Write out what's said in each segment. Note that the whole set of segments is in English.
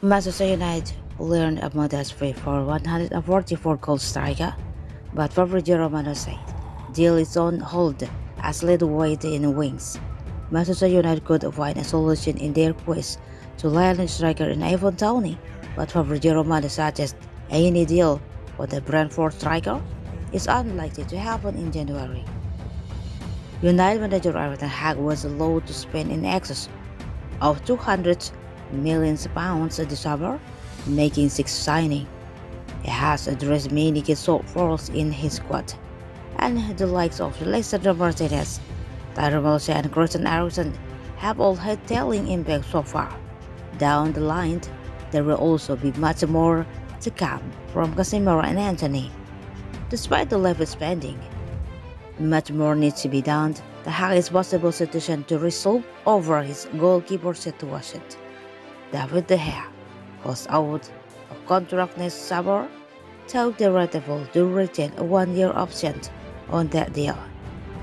Manchester United learned a modest fee for 144 goal striker, but Fabrizio Romano said deal is on hold as little weight in wings. Manchester United could find a solution in their quest to land striker in Ivan Toney, but Fabrizio Romano suggests any deal for the Brentford striker is unlikely to happen in January. United manager Erik Ten Hag was allowed to spend in excess of £200 million this summer, making six signings. He has addressed many key shortfalls in his squad, and the likes of Lisandro Martinez, Tyrell, Malacia, and Eriksen have all had telling impact so far. Down the line, there will also be much more to come from Casemiro and Antony. Despite the lavish spending, much more needs to be done. The highest possible situation to resolve over his goalkeeper situation. David De Gea, who's out of contract next summer, took the Red to retain a one-year option on that deal.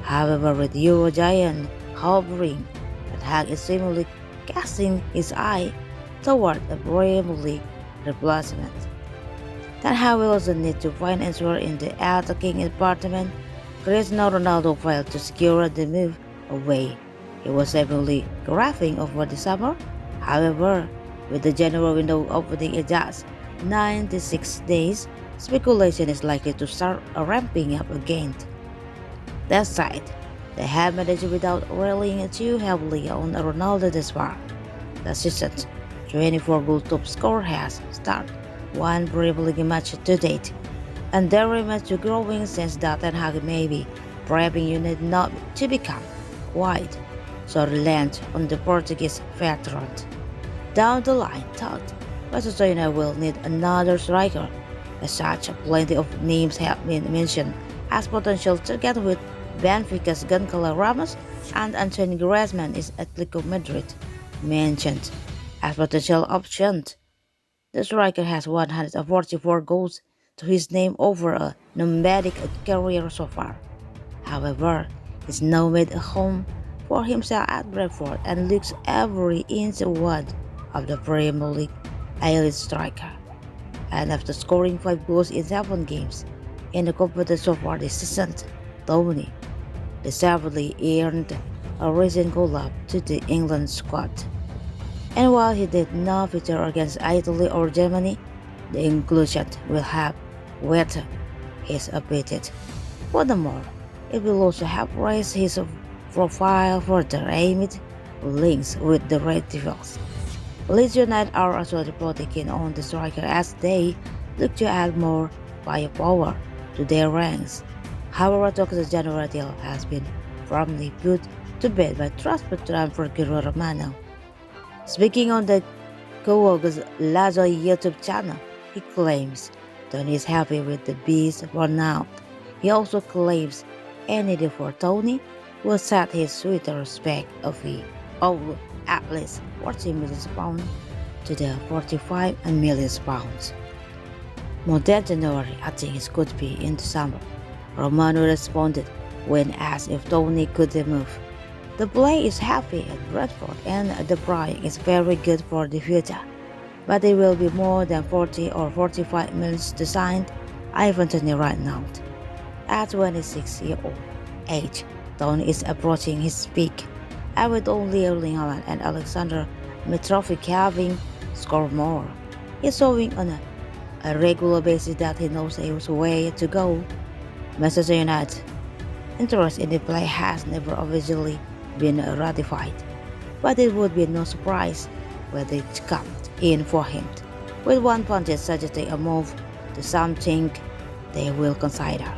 However, with Euro giant hovering, Ten Hag is seemingly casting his eye toward a Premier League replacement. Ten Hag will also need to find answer in the attacking department. Cristiano Ronaldo failed to secure the move away. He was seemingly graphing over the summer. However, with the January window opening in just 96 days, speculation is likely to start ramping up again. That said, they have managed without relying too heavily on Ronaldo this far. The season's 24-goal top scorer has started one Premier League match to date, and there remains a growing sense that Ten Hag may be prepping United not to become quite so reliant on the Portuguese veteran. Down the line, thought Manchester United will need another striker. As such, plenty of names have been mentioned as potential together with Benfica's Gonçalo Ramos and Antoine Griezmann is Atletico Madrid mentioned as potential options. The striker has 144 goals to his name over a nomadic career so far. However, he's now made a home for himself at Brentford and looks every inch one of the Premier League elite striker. And after scoring 5 goals in 7 games in the competition so far this season, Toney deservedly earned a recent call-up to the England squad. And while he did not feature against Italy or Germany, the inclusion will have weight his appetite. Furthermore, it will also help raise his profile further amid links with the Red Devils. Leeds United are also reporting keen on the striker as they look to add more firepower to their ranks. However, talk the January deal has been firmly put to bed by transfer for Fabrizio Romano. Speaking on the co-workers Lazo YouTube channel, he claims Tony is happy with the beast for now. He also claims any deal for Tony will set his Twitter spec a fee of at least £40 million to the £45 million. More than January, I think it could be in the summer. Romano responded when asked if Tony could move. The play is happy at Brentford and the price is very good for the future, but it will be more than 40 or 45 minutes to sign Ivan Toney right now. At 26-year-old age, Toney is approaching his peak, and with only Erling Haaland and Alexander Mitrovic having scored more, he's showing on a regular basis that he knows his way to go. Manchester United's interest in the play has never officially been ratified, but it would be no surprise when they come in for him, with one pundit suggesting a move to something they will consider.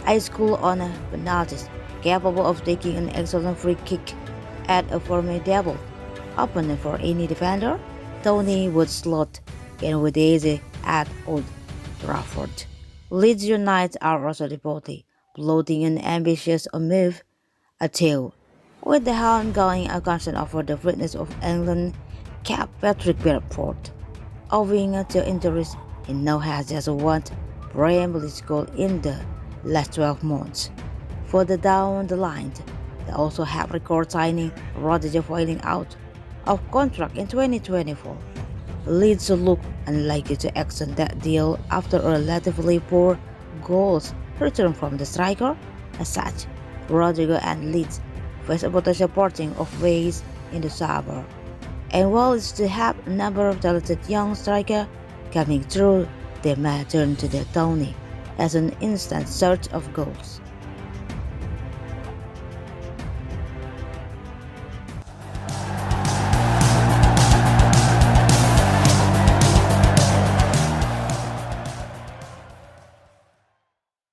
A school on penalties, capable of taking an excellent free kick at a formidable opponent for any defender, Toney would slot in with easy at Old Trafford. Leeds United are also reportedly plotting an ambitious move, a deal with the ongoing concern over the fitness of England cap Patrick Brentford. Owing to injuries, he now has just one Premier League goal in the last 12 months. Further down the line, they also have record signing Rodgers falling out of contract in 2024. Leeds look unlikely to extend that deal after a relatively poor goals return from the striker. As such, Rodrigo and Leeds face a potential parting of ways in the summer. And while it's to have a number of talented young strikers coming through, they may turn to the Toney as an instant source of goals.